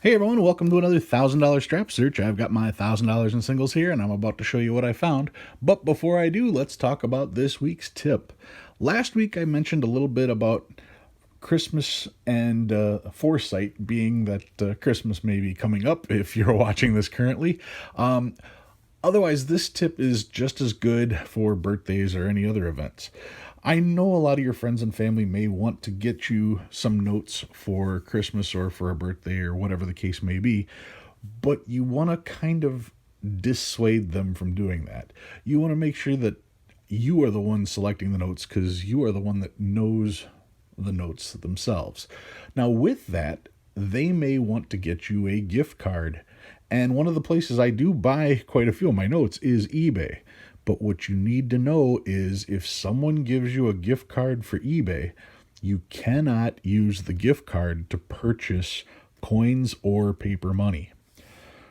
Hey everyone, welcome to another $1,000 strap search. I've got my $1,000 in singles here and I'm about to show you what I found. But before I do, let's talk about this week's tip. Last week I mentioned a little bit about Christmas and foresight, being that Christmas may be coming up if you're watching this currently. Otherwise, this tip is just as good for birthdays or any other events. I know a lot of your friends and family may want to get you some notes for Christmas or for a birthday or whatever the case may be, but you want to kind of dissuade them from doing that. You want to make sure that you are the one selecting the notes because you are the one that knows the notes themselves. Now, with that, they may want to get you a gift card. And one of the places I do buy quite a few of my notes is eBay. But what you need to know is if someone gives you a gift card for eBay, you cannot use the gift card to purchase coins or paper money.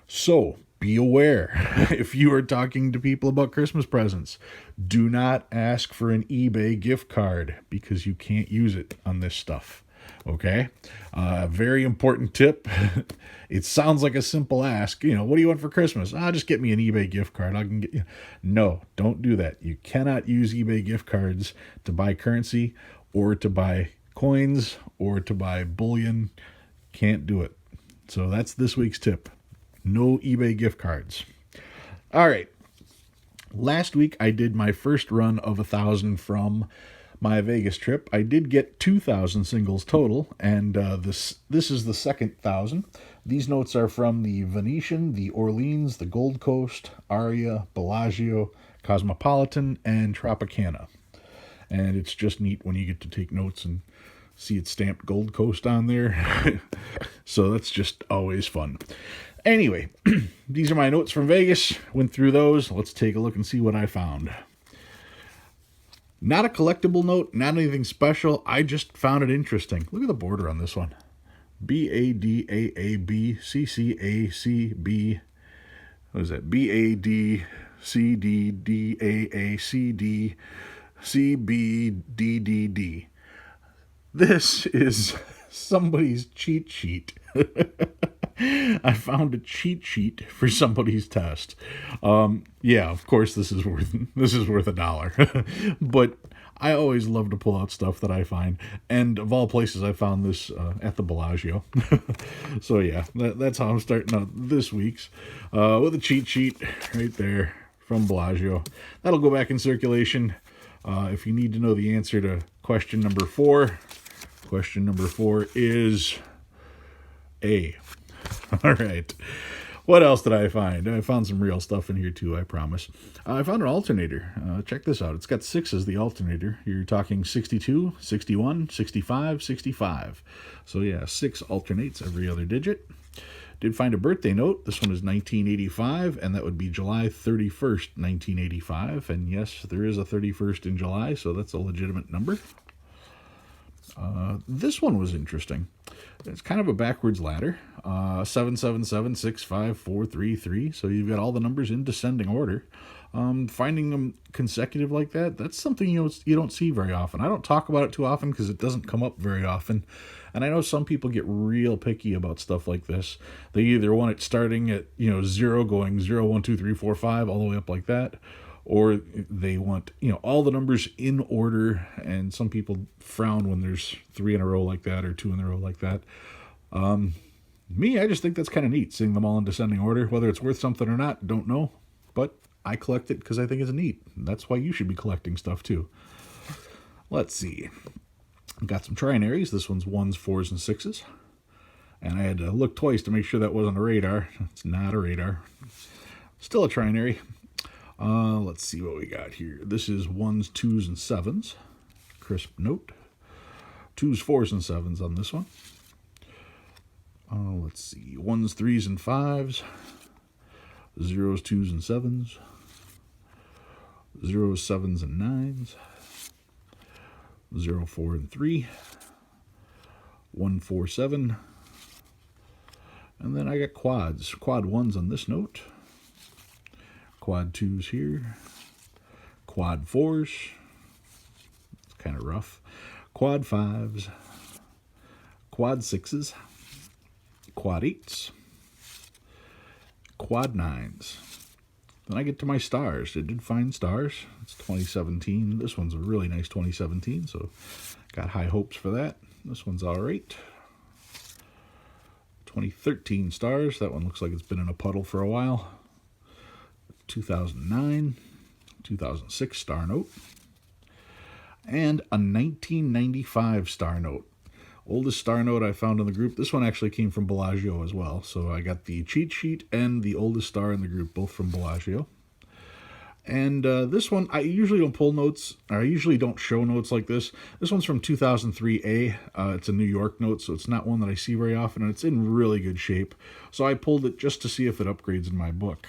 So be aware if you are talking to people about Christmas presents, do not ask for an eBay gift card because you can't use it on this stuff. Okay, very important tip. It sounds like a simple ask. What do you want for Christmas? Just get me an eBay gift card. I can get you. No, don't do that. You cannot use eBay gift cards to buy currency or to buy coins or to buy bullion. Can't do it. So that's this week's tip. No eBay gift cards. All right. Last week I did my first run of 1,000 from my Vegas trip. I did get 2,000 singles total, and this is the second 1,000. These notes are from the Venetian, the Orleans, the Gold Coast, Aria, Bellagio, Cosmopolitan, and Tropicana. And it's just neat when you get to take notes and see it stamped Gold Coast on there. So that's just always fun. Anyway, these are my notes from Vegas. Went through those. Let's take a look and see what I found. Not a collectible note, not anything special. I just found it interesting. Look at the border on this one. BADAABCCACB. What is that? BADCDDAACDCBDDD. This is somebody's cheat sheet. I found a cheat sheet for somebody's test. Yeah, of course this is worth $1, but I always love to pull out stuff that I find, and of all places, I found this at the Bellagio. So yeah, that's how I'm starting out this week's with a cheat sheet right there from Bellagio. That'll go back in circulation. If you need to know the answer to question number 4, question number 4 is A. All right. What else did I find? I found some real stuff in here too, I promise. I found an alternator. Check this out. It's got 6 as the alternator. You're talking 62, 61, 65, 65. So yeah, 6 alternates every other digit. Did find a birthday note. This one is 1985, and that would be July 31st, 1985. And yes, there is a 31st in July, so that's a legitimate number. This one was interesting. It's kind of a backwards ladder. 777654333. So you've got all the numbers in descending order. Finding them consecutive like that, that's something you don't see very often. I don't talk about it too often because it doesn't come up very often. And I know some people get real picky about stuff like this. They either want it starting at 0, going 0, 1, 2, 3, 4, 5, all the way up like that, or they want all the numbers in order, and some people frown when there's 3 in a row like that or 2 in a row like that. Me, I just think that's kind of neat, seeing them all in descending order. Whether it's worth something or not, don't know, but I collect it because I think it's neat. That's why you should be collecting stuff too. Let's see. Got some trinaries. This one's 1s, 4s, and 6s. And I had to look twice to make sure that wasn't a radar. It's not a radar. Still a trinary. Let's see what we got here. This is 1s, 2s, and 7s. Crisp note. 2s, 4s, and 7s on this one. Let's see. 1s, 3s, and 5s. 0s, 2s, and 7s. 0s, 7s, and 9s. 0, 4, and 3. 1, 4, 7. And then I got quads. Quad 1s on this note. Quad 2s here. Quad 4s. It's kind of rough. Quad 5s. Quad 6s. quad 8s, quad 9s. Then I get to my stars. It did find stars. It's 2017. This one's a really nice 2017, so got high hopes for that. This one's all right. 2013 stars. That one looks like it's been in a puddle for a while. 2009, 2006 star note, and a 1995 star note. Oldest star note I found in the group. This one actually came from Bellagio as well. So I got the cheat sheet and the oldest star in the group, both from Bellagio. And this one, I usually don't pull notes, or I usually don't show notes like this. This one's from 2003A. It's a New York note, so it's not one that I see very often, and it's in really good shape. So I pulled it just to see if it upgrades in my book.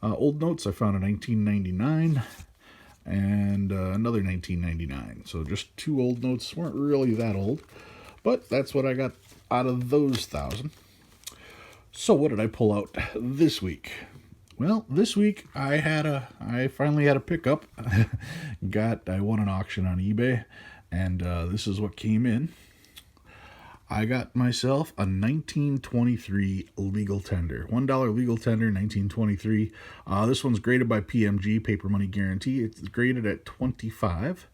Old notes, I found in 1999 and another 1999. So just two old notes, weren't really that old, but that's what I got out of those 1,000. So what did I pull out this week? Well, this week I finally had a pickup. I won an auction on eBay, and this is what came in. I got myself a 1923 legal tender. $1 legal tender, 1923. This one's graded by PMG, Paper Money Guarantee. It's graded at 25.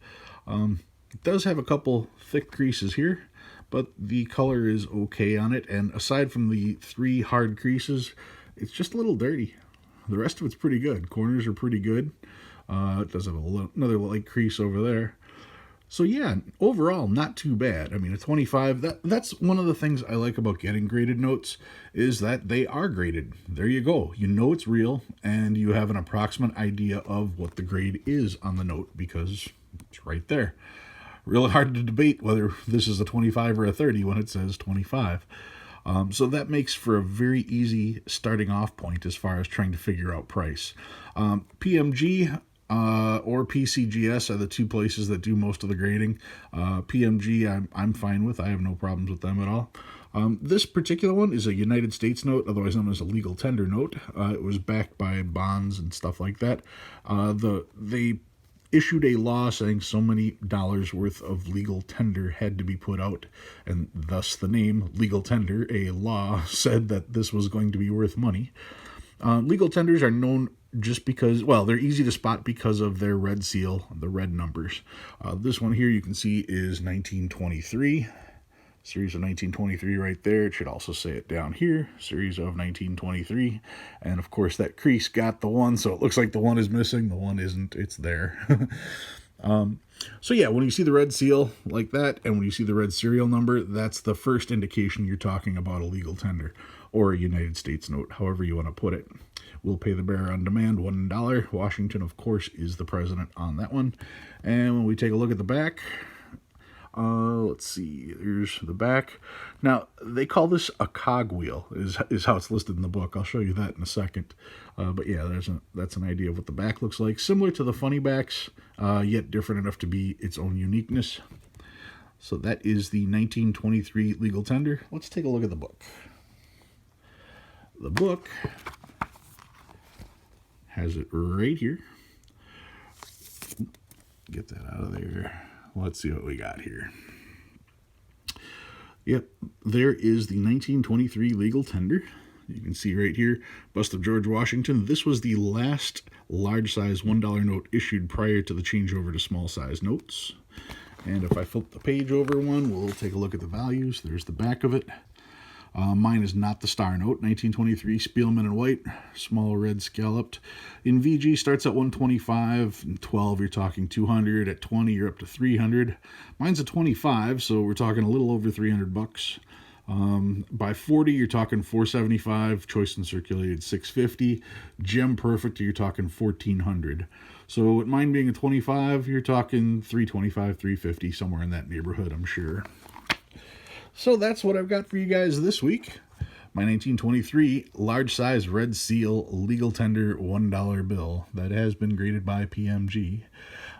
It does have a couple thick creases here, but the color is okay on it. And aside from the 3 hard creases, it's just a little dirty. The rest of it's pretty good. Corners are pretty good. It does have another light crease over there. So yeah, overall, not too bad. I mean, a 25, that's one of the things I like about getting graded notes, is that they are graded. There you go. You know it's real, and you have an approximate idea of what the grade is on the note, because it's right there. Really hard to debate whether this is a 25 or a 30 when it says 25. So that makes for a very easy starting off point as far as trying to figure out price. PMG or PCGS are the two places that do most of the grading. PMG I'm fine with. I have no problems with them at all. This particular one is a United States note, otherwise known as a legal tender note. It was backed by bonds and stuff like that. They issued a law saying so many dollars worth of legal tender had to be put out, and thus the name legal tender. A law said that this was going to be worth money. Legal tenders are known just because, well, they're easy to spot because of their red seal, the red numbers. This one here you can see is 1923. Series of 1923 right there. It should also say it down here. Series of 1923. And of course that crease got the one, so it looks like the one is missing. The one isn't. It's there. So yeah, when you see the red seal like that, and when you see the red serial number, that's the first indication you're talking about a legal tender or a United States note, however you want to put it. We'll pay the bearer on demand, $1. Washington, of course, is the president on that one. And when we take a look at the back, let's see, there's the back. Now, they call this a cogwheel, is how it's listed in the book. I'll show you that in a second. But yeah, that's an idea of what the back looks like. Similar to the funny backs, yet different enough to be its own uniqueness. So that is the 1923 legal tender. Let's take a look at the book. The book has it right here. Get that out of there. Let's see what we got here. Yep, there is the 1923 legal tender. You can see right here, bust of George Washington. This was the last large-size $1 note issued prior to the changeover to small-size notes. And if I flip the page over one, we'll take a look at the values. There's the back of it. Mine is not the star note, 1923 Spielman and White, small red scalloped. In VG starts at 125, in 12 you're talking 200, at 20 you're up to 300. Mine's a 25, so we're talking a little over 300 bucks. By 40 you're talking 475, choice and circulated 650, gem perfect you're talking 1400. So with mine being a 25, you're talking 325, 350, somewhere in that neighborhood, I'm sure. So that's what I've got for you guys this week. My 1923 large size red seal legal tender $1 bill that has been graded by PMG.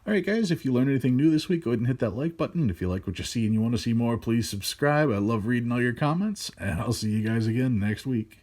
Alright guys, if you learned anything new this week, go ahead and hit that like button. If you like what you see and you want to see more, please subscribe. I love reading all your comments, and I'll see you guys again next week.